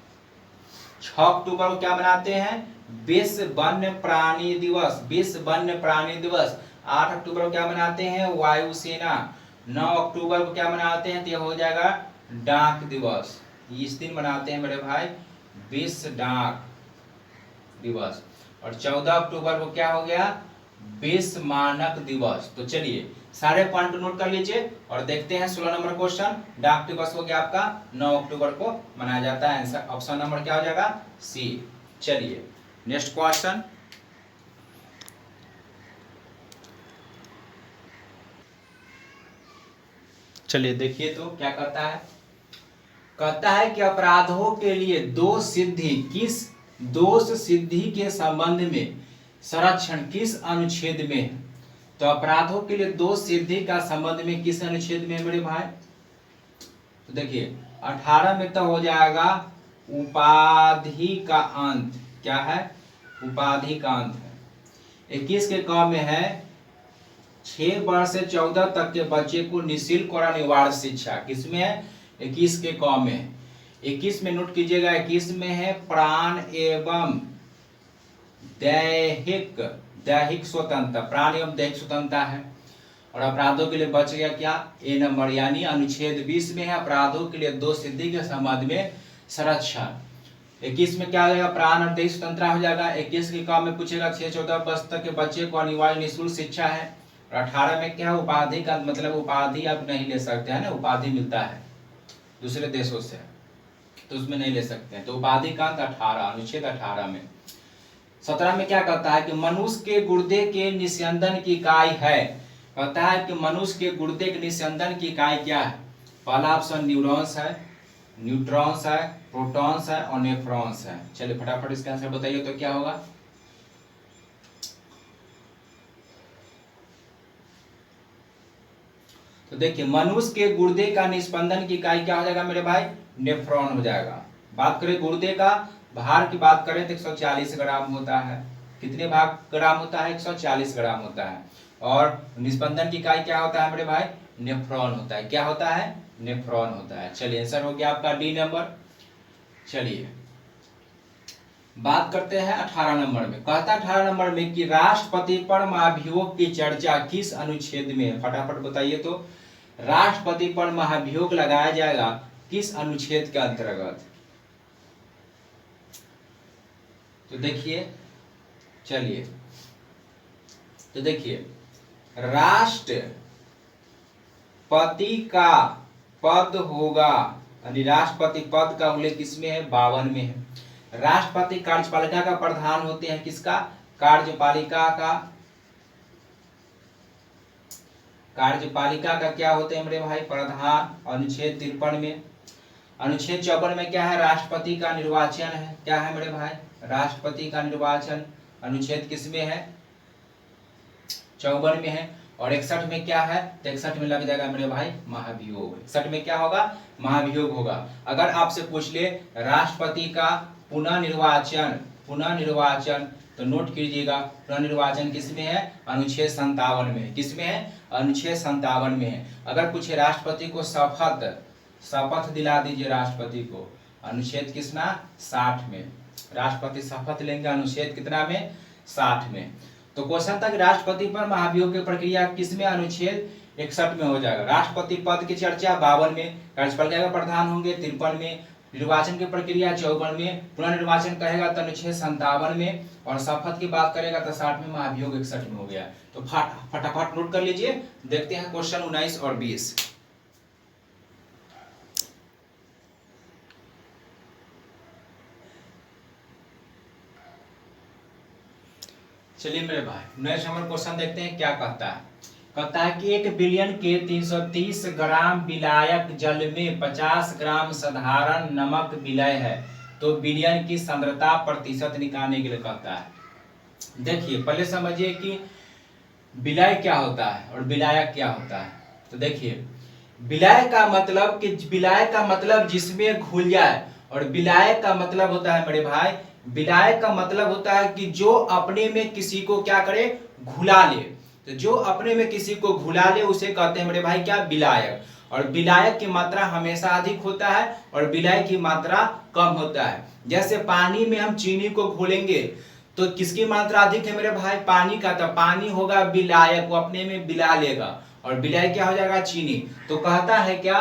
6 अक्टूबर को क्या मनाते हैं, विश्व वन्य प्राणी दिवस, विश्व वन्य प्राणी दिवस। 8 अक्टूबर को क्या मनाते हैं, वायुसेना। 9 अक्टूबर को क्या मनाते हैं, तो यह हो जाएगा डाक दिवस। इस दिन मनाते हैं मेरे भाई विश्व डाक दिवस। और 14 अक्टूबर को क्या हो गया, विश्व मानक दिवस। तो चलिए सारे पॉइंट नोट कर लीजिए और देखते हैं 16 नंबर क्वेश्चन। डाक दिवस हो गया आपका 9 अक्टूबर को मनाया जाता है। आंसर ऑप्शन नंबर क्या हो जाएगा, सी। चलिए नेक्स्ट क्वेश्चन, चलिए देखिए तो क्या कहता है, कहता है कि अपराधों के लिए दोष सिद्धि के संबंध में संरक्षण किस अनुच्छेद में है। तो अपराधों के लिए दोष सिद्धि का संबंध में किस अनुच्छेद में मेरे भाई, तो देखिए 18 में तो हो जाएगा उपाधि का अंत। क्या है, उपाधि का अंत है। 21 के क में है 6 वर्ष से 14 तक के बच्चे को निःशुल्क और अनिवार्य शिक्षा। किसमें है, 21 के क में। 21 में नोट कीजिएगा, 21 में है प्राण एवं दैहिक स्वतंत्रता, प्राण एवं दैहिक स्वतंत्रता है। और अपराधों के लिए बच गया क्या, ए नंबर, यानी अनुच्छेद 20 में है अपराधों के लिए दोष सिद्धि के संबंध में संरक्षण। 21 में क्या हो जाएगा, प्राण और दैहिक स्वतंत्रता हो जाएगा। 21 के काम में पूछेगा 6-14 वर्ष तक के बच्चे को अनिवार्य निःशुल्क शिक्षा है। और 18 में क्या है, उपाधि का मतलब उपाधि आप नहीं ले सकते हैं ना, उपाधि मिलता है दूसरे देशों से तो उसमें नहीं ले सकते हैं। तो उपाधि का अंत 18, अनुच्छेद 18 में। 17 में क्या कहता है कि मनुष्य के गुर्दे के निस्यंदन की इकाई है। कहता है कि मनुष्य के गुर्दे के निस्यंदन की इकाई क्या है। पहला ऑप्शन न्यूरॉन्स है, न्यूट्रॉन्स है, प्रोटॉन्स है और नेफ्रॉन्स है। चलिए फटाफट इसका आंसर बताइए तो क्या होगा। तो देखिए मनुष्य के गुर्दे का निस्पंदन की इकाई क्या हो जाएगा मेरे भाई, नेफ्रॉन हो जाएगा। बात करें गुर्दे का भार की बात करें तो 140 ग्राम होता है। कितने ग्राम होता है, 140 ग्राम होता है। और निस्पंदन की इकाई क्या होता है मेरे भाई, नेफ्रॉन होता है। क्या होता है, नेफ्रॉन होता है। चलिए आंसर हो गया आपका डी नंबर। चलिए बात करते हैं 18 नंबर में। कहता है 18 नंबर में कि राष्ट्रपति पर महाभियोग की चर्चा किस अनुच्छेद में है। फटाफट बताइए तो राष्ट्रपति पर महाभियोग लगाया जाएगा किस अनुच्छेद के अंतर्गत। तो देखिए, चलिए तो देखिए राष्ट्रपति का पद होगा, यानी राष्ट्रपति पद का उल्लेख किसमें है, 52 में है। राष्ट्रपति कार्यपालिका का प्रधान होते हैं, किसका, कार्यपालिका का क्या होते हैं मेरे भाई, प्रधान। अनुच्छेद 53 में। अनुच्छेद 54 में क्या है, राष्ट्रपति का निर्वाचन है। क्या है मेरे भाई, राष्ट्रपति का निर्वाचन अनुच्छेद किसमें है? 54 में है। और 61 में क्या है? तो 61 में लग जाएगा मेरे भाई महाभियोग। 61 में क्या होगा? महाभियोग होगा। अगर आपसे पूछ ले राष्ट्रपति का पुनः निर्वाचन तो नोट कीजिएगा, पुनः निर्वाचन किसमें है? अनुच्छेद 57 में है। किसमें है? अनुच्छेद 57 में है। अगर पूछे राष्ट्रपति को शपथ दिला दीजिए राष्ट्रपति को, अनुच्छेद कितना? 60 में। राष्ट्रपति शपथ लेंगे अनुच्छेद कितना में? 60 में। तो क्वेश्चन था कि राष्ट्रपति पर महाभियोग की प्रक्रिया किसमें? अनुच्छेद 61 में हो जाएगा। राष्ट्रपति पद की चर्चा 52 में, कार्यपालिका के प्रधान होंगे 53 में, निर्वाचन की प्रक्रिया 54 में, पुनर्निर्वाचन कहेगा तो अनुच्छेद 57 में, और शपथ की बात करेगा तो 60 में, महाभियोग 61 में हो गया। तो फटाफट नोट कर लीजिए। देखते हैं क्वेश्चन 19 और 20। चलिए मेरे भाई नेक्स्ट नंबर क्वेश्चन देखते हैं क्या कहता है। कहता है कि 1 बिलियन के 330 ग्राम विलायक जल में 50 ग्राम साधारण नमक विलय है, तो विलयन की सांद्रता प्रतिशत निकालने के लिए कहता है। देखिए पहले समझिए कि विलय क्या होता है और विलायक क्या होता है। तो देखिए विलय का मतलब जिसमें घुल जाए, और विलायक का मतलब होता है मेरे भाई, विलायक का मतलब होता है कि जो अपने में किसी को क्या करे? घुला ले। तो जो अपने में किसी को घुला ले उसे कहते हैं मेरे भाई क्या? विलायक। और विलायक की मात्रा हमेशा अधिक होता है और विलय की मात्रा कम होता है। जैसे पानी में हम चीनी को घोलेंगे तो किसकी मात्रा अधिक है मेरे भाई? पानी का। तो पानी होगा विलायक, वो अपने में मिला लेगा, और विलय क्या हो जाएगा? चीनी। तो कहता है क्या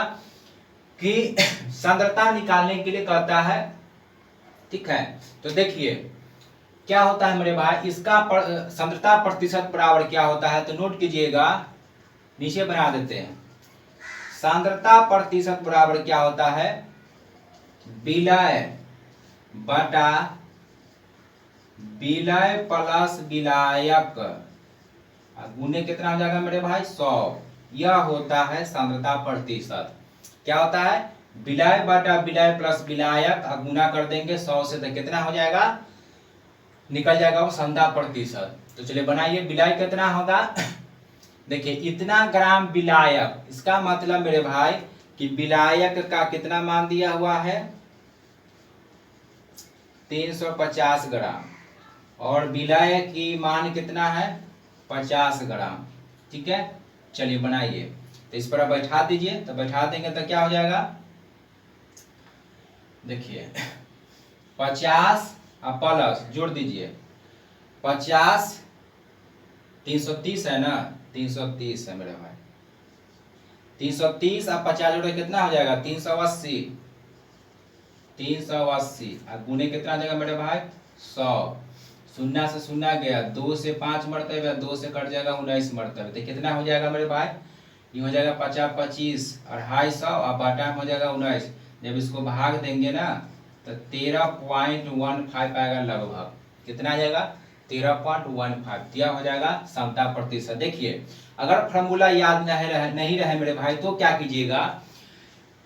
कि सांद्रता निकालने के लिए कहता है, ठीक है। तो देखिए क्या होता है मेरे भाई, इसका सांद्रता प्रतिशत बराबर क्या होता है? तो नोट कीजिएगा, नीचे बना देते हैं। सांद्रता प्रतिशत बराबर क्या होता है? विलय बटा विलय प्लस विलायक गुने कितना हो जाएगा मेरे भाई? 100। यह होता है सांद्रता प्रतिशत। क्या होता है? विलय बटा विलय प्लस विलायक गुना कर देंगे 100 से, तो कितना हो जाएगा? निकल जाएगा वो सांद्रता प्रतिशत। तो चलिए बनाइए, विलय कितना होगा? देखिए इतना ग्राम विलायक, इसका मतलब मेरे भाई कि विलायक का कितना मान दिया हुआ है? 350 ग्राम, और विलय की मान कितना है? 50 ग्राम। ठीक है, चलिए बनाइए। तो इस पर बैठा दीजिए, तो बैठा देंगे तो क्या हो जाएगा? देखिए 50 प्लस जोड़ दीजिए 50, 330 है ना? 330 है मेरे भाई। 330 और 50 जोड़े कितना हो जाएगा? 380। 380 और गुने कितना हो जाएगा मेरे भाई? 100। शून्य से शून्य गया, 2 से 5 मरतबे, 2 से कट जाएगा 19 मरतबे। तो कितना हो जाएगा मेरे भाई? ये हो जाएगा 50 25 और 250 और बटा में हो जाएगा 19। जब इसको भाग देंगे ना तो 13.15 आएगा लगभग। कितना आ जाएगा? 13.15। यह हो जाएगा सांद्रता प्रतिशत। देखिए अगर फॉर्मूला याद नहीं रहे मेरे भाई तो क्या कीजिएगा?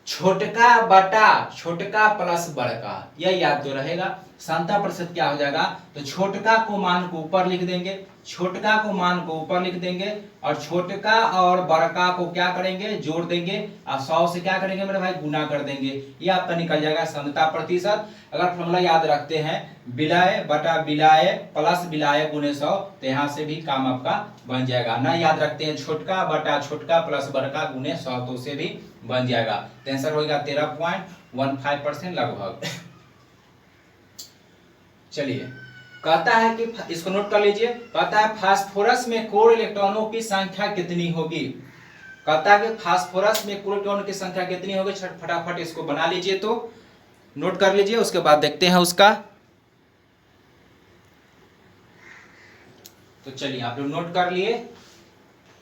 छोटका बटा छोटका प्लस बड़का, यह याद तो रहेगा। सांद्रता प्रतिशत क्या हो जाएगा? तो छोटका को मान को ऊपर लिख देंगे, छोटका को मान को ऊपर लिख देंगे, और छोटका और बड़का को क्या करेंगे? जोड़ देंगे, और 100 से क्या करेंगे मेरे भाई? गुना कर देंगे। ये आपका निकल जाएगा सांद्रता प्रतिशत। अगर फॉर्मूला याद रखते हैं विलय बटा विलय प्लस विलायक गुने 100, तो यहाँ से भी काम आपका बन जाएगा। ना याद रखते हैं छोटका बटा छोटका प्लस बड़का गुने 100, तो उसे भी बन जाएगा। तो आंसर होगा 13.15% लगभग। चलिए कहता है कि इसको नोट कर लीजिए। कहता है फास्फोरस में कोर इलेक्ट्रॉनों की संख्या कितनी होगी? कहता है कि फास्फोरस में कोर इलेक्ट्रॉनों की संख्या कितनी होगी? फटाफट इसको बना लीजिए, तो नोट कर लीजिए, उसके बाद देखते हैं उसका। तो चलिए आप लोग नोट कर लिए,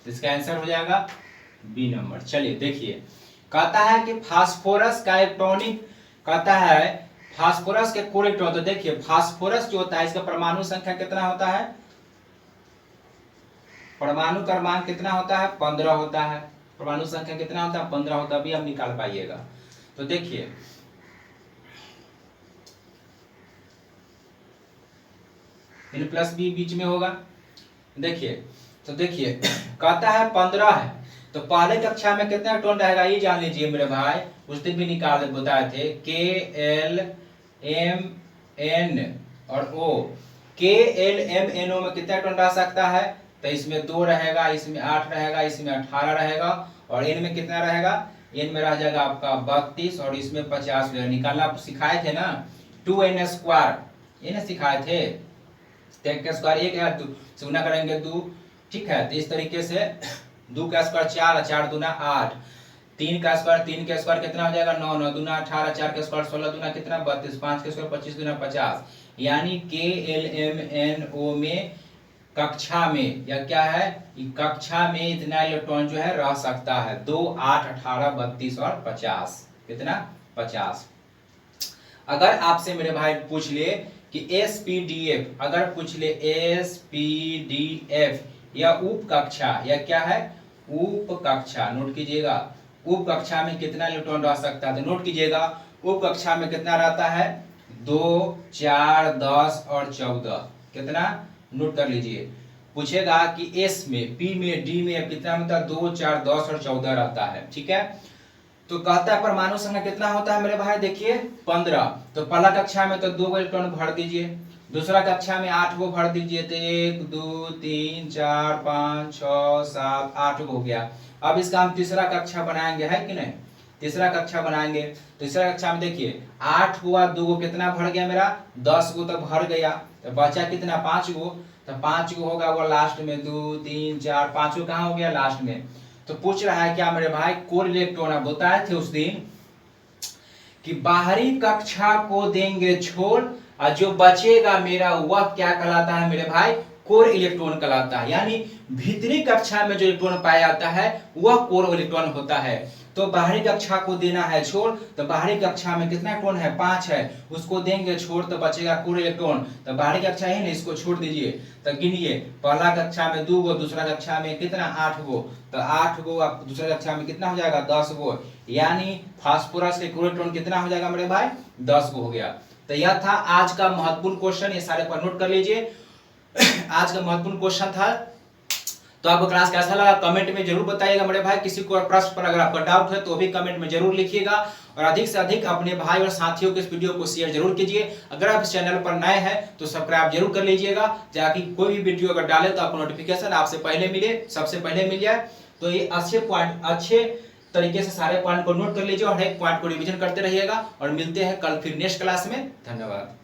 इसका आंसर हो जाएगा बी नंबर। चलिए देखिए कहता है कि फास्फोरस का इलेक्ट्रॉनिक, कहता है फास्फोरस के कोर इलेक्ट्रॉन। तो देखिए फास्फोरस जो होता है इसका परमाणु संख्या कितना होता है? परमाणु क्रमांक कितना होता है? 15 होता है। परमाणु संख्या कितना होता है? 15 होता है। अभी आप निकाल पाइएगा। तो देखिए n प्लस बी बीच में होगा। देखिए तो देखिए कहता है 15 है, तो पहले कक्षा में कितना इलेक्ट्रॉन रहेगा ये जान लीजिए मेरे भाई, उस दिन भी निकाल बताए थे, KLMN और O। KLMNO में कितना इलेक्ट्रॉन रह सकता है, तो इसमें 2 रहेगा, इसमें 8 रहेगा, इसमें 18 रहेगा, और N में कितना रहेगा, N में रह जाएगा आपका 32 और इसमें 50 रहेगा। निकालना आप सिखाए थे ना, 2n², ये ना सिखाए थे, 10 का स्क्वायर 1 है, 2 से गुना करेंगे 2, ठीक है। तो इस तरीके से 2 का स्क्वायर 4, 4 दूना 8, 3 का स्क्वायर कितना हो जाएगा 9, 9 दूना 18, 4 का स्क्वायर 16 दूना कितना 32, 5 का स्क्वायर 25 दूना 50। यानी KLMNO में कक्षा में या क्या है, कक्षा में इतना इलेक्ट्रॉन जो है रह सकता है, 2, 8, 18, 32 और 50, कितना 50। अगर आपसे मेरे भाई पूछ ले कि SPDF, अगर पूछ ले SPDF या उप कक्षा या क्या है उप कक्षा, नोट कीजिएगा, उप कक्षा में कितना इलेक्ट्रॉन रह सकता है, तो नोट कीजिएगा उप कक्षा में कितना रहता है 2, 4, 10 और 14, कितना नोट कर लीजिए। पूछेगा कि S में, P में, D में कितना मतलब 2, 4, 10 और 14 रहता है, ठीक है। तो कहता है परमाणु संख्या कितना होता है मेरे भाई, देखिए 15। तो पहला कक्षा में तो 2 इलेक्ट्रॉन भर दीजिए, दूसरा कक्षा में 8 गो भर दीजिए, तो 1, 2, 3, 4, 5, 6, 7, 8 हो गया। अब इसका हम तीसरा कक्षा बनाएंगे, है कि नहीं, तीसरा कक्षा बनाएंगे। तीसरा कक्षा में देखिए 8 हुआ, 2 गो कितना भर गया मेरा 10 गो तो भर गया, तो बचा कितना 5 गो, तो 5 गो होगा वो लास्ट में, 2, 3, 4, 5 गो कहाँ हो गया लास्ट में। तो पूछ रहा है क्या मेरे भाई कोर इलेक्ट्रॉन, आप बताए थे उस दिन कि बाहरी कक्षा को देंगे छोड़ और जो बचेगा मेरा वह क्या कहलाता है मेरे भाई, कोर इलेक्ट्रॉन कहलाता है। यानी भीतरी कक्षा में जो इलेक्ट्रॉन पाया जाता है वह कोर इलेक्ट्रॉन होता है। तो बाहरी कक्षा को देना है छोड़, तो बाहरी कक्षा में कितना इलेक्ट्रॉन है 5 है, उसको देंगे छोड़ तो बचेगा कोर इलेक्ट्रॉन। तो बाहरी कक्षा है ना, इसको छोड़ दीजिए। तो गिनिए, पहला कक्षा में 2 गो, दूसरा कक्षा में कितना 8 गो, तो 8 गो आप दूसरा कक्षा में कितना हो जाएगा 10 गो। यानी फास्फोरस के कोर इलेक्ट्रॉन कितना हो जाएगा मेरे भाई 10 गो हो गया। तो यह था आज का महत्वपूर्ण क्वेश्चन, ये सारे पर नोट कर लीजिए। आज का महत्वपूर्ण क्वेश्चन था। तो आपको क्लास कैसा लगा कमेंट में जरूर बताइएगा मेरे भाई। किसी को प्रश्न पर अगर आपका डाउट है तो भी कमेंट में जरूर लिखिएगा, और अधिक से अधिक अपने भाई और साथियों को इस वीडियो को शेयर जरूर कीजिए। अगर आप इस चैनल पर नए हैं तो सब्सक्राइब जरूर कर लीजिएगा, ताकि कोई भी वीडियो अगर डाले तो आपको नोटिफिकेशन आपसे पहले मिले, सबसे पहले मिल जाए। तो ये अच्छे तरीके से सारे पॉइंट को नोट कर लीजिए और हर एक पॉइंट को रिवीजन करते रहिएगा, और मिलते हैं कल फिर नेक्स्ट क्लास में। धन्यवाद।